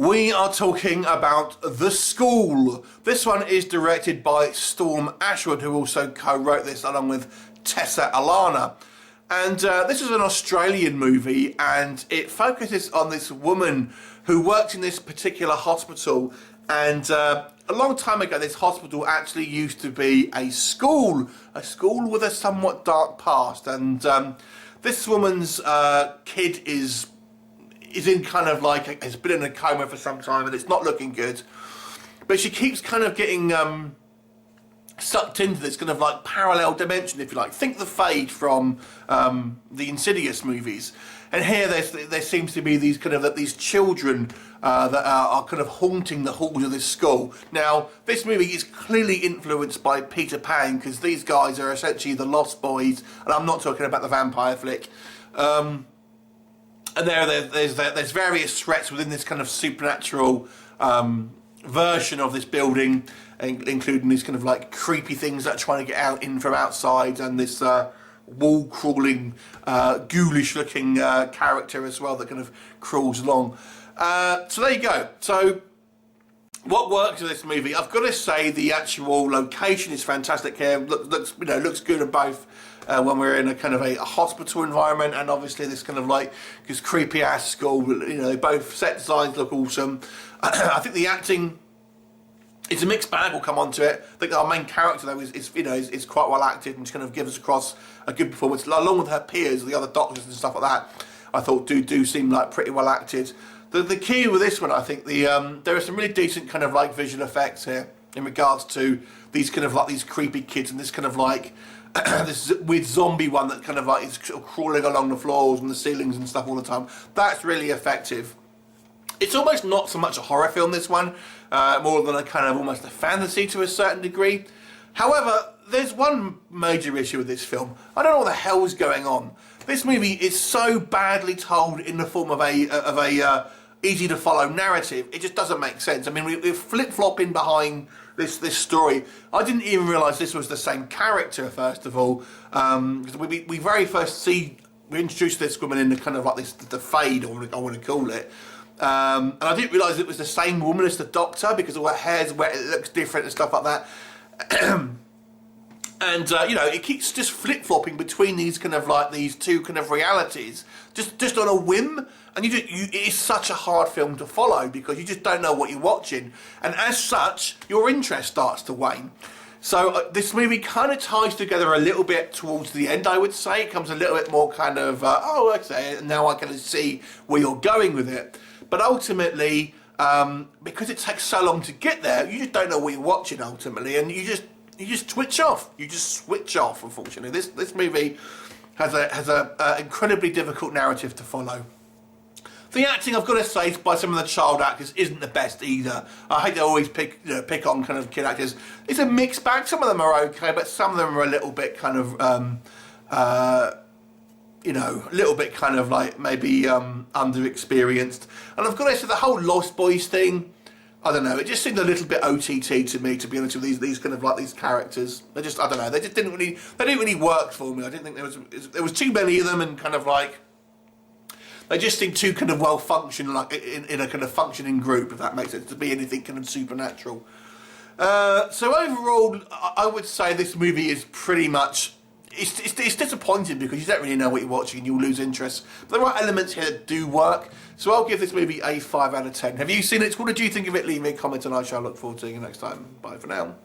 We are talking about The School. This one is directed by Storm Ashwood, who also co-wrote this along with Tessa Alana. And this is an Australian movie, and it focuses on this woman who works in this particular hospital. And a long time ago, this hospital actually used to be a school with a somewhat dark past. And this woman's kid is in kind of like, has been in a coma for some time, and it's not looking good. But she keeps kind of getting sucked into this kind of like parallel dimension, if you like. Think the Fade from the Insidious movies. And here there seems to be these kind of these children that are kind of haunting the halls of this school. Now, this movie is clearly influenced by Peter Pan, because these guys are essentially the Lost Boys, and I'm not talking about the vampire flick. And there's various threats within this kind of supernatural version of this building, including these kind of like creepy things that are trying to get out in from outside, and this wall-crawling, ghoulish-looking character as well that kind of crawls along. So there you go. So what works in this movie? I've got to say the actual location is fantastic here. Looks good in both. When we're in a kind of a hospital environment, and obviously this kind of like this creepy ass school, they both set designs look awesome. I think the acting is a mixed bag. We'll come on to it. I think our main character though is quite well acted, and just kind of gives us across a good performance, along with her peers, the other doctors and stuff like that. I thought do seem like pretty well acted. The key with this one, I think there are some really decent kind of like visual effects here in regards to these kind of like these creepy kids, and this kind of like this weird zombie one that kind of like is crawling along the floors and the ceilings and stuff all the time. That's really effective. It's almost not so much a horror film, this one, more than a kind of almost a fantasy to a certain degree. However, there's one major issue with this film. I don't know what the hell is going on. This movie is so badly told in the form of a easy to follow narrative. It just doesn't make sense. I mean, we're flip-flopping behind this story. I didn't even realise this was the same character, first of all, because we very first we introduced this woman in the kind of like the Fade, or I want to call it, and I didn't realise it was the same woman as the Doctor, because all her hair's wet, it looks different and stuff like that. And it keeps just flip-flopping between these kind of like these two kind of realities, just on a whim. And it is such a hard film to follow, because you just don't know what you're watching, and as such, your interest starts to wane. So this movie kind of ties together a little bit towards the end, I would say. It comes a little bit more kind of, okay, now I can see where you're going with it. But ultimately, because it takes so long to get there, you just don't know what you're watching ultimately, and you just switch off. You just switch off, unfortunately. This movie has a incredibly difficult narrative to follow. The acting, I've got to say, by some of the child actors isn't the best either. I hate they always pick on kind of kid actors. It's a mixed bag. Some of them are okay, but some of them are a little bit kind of, a little bit kind of like maybe underexperienced. And I've got to say, the whole Lost Boys thing, I don't know, it just seemed a little bit OTT to me, to be honest with these kind of like these characters. They just, I don't know, they didn't really work for me. I didn't think there was too many of them, and kind of like, they just seem too kind of well functioned, like in a kind of functioning group, if that makes sense, to be anything kind of supernatural. So overall, I would say this movie is pretty much, it's disappointing, because you don't really know what you're watching and you'll lose interest. But there are elements here that do work. So I'll give this movie a 5 out of 10. Have you seen it? What did you think of it? Leave me a comment, and I shall look forward to seeing you next time. Bye for now.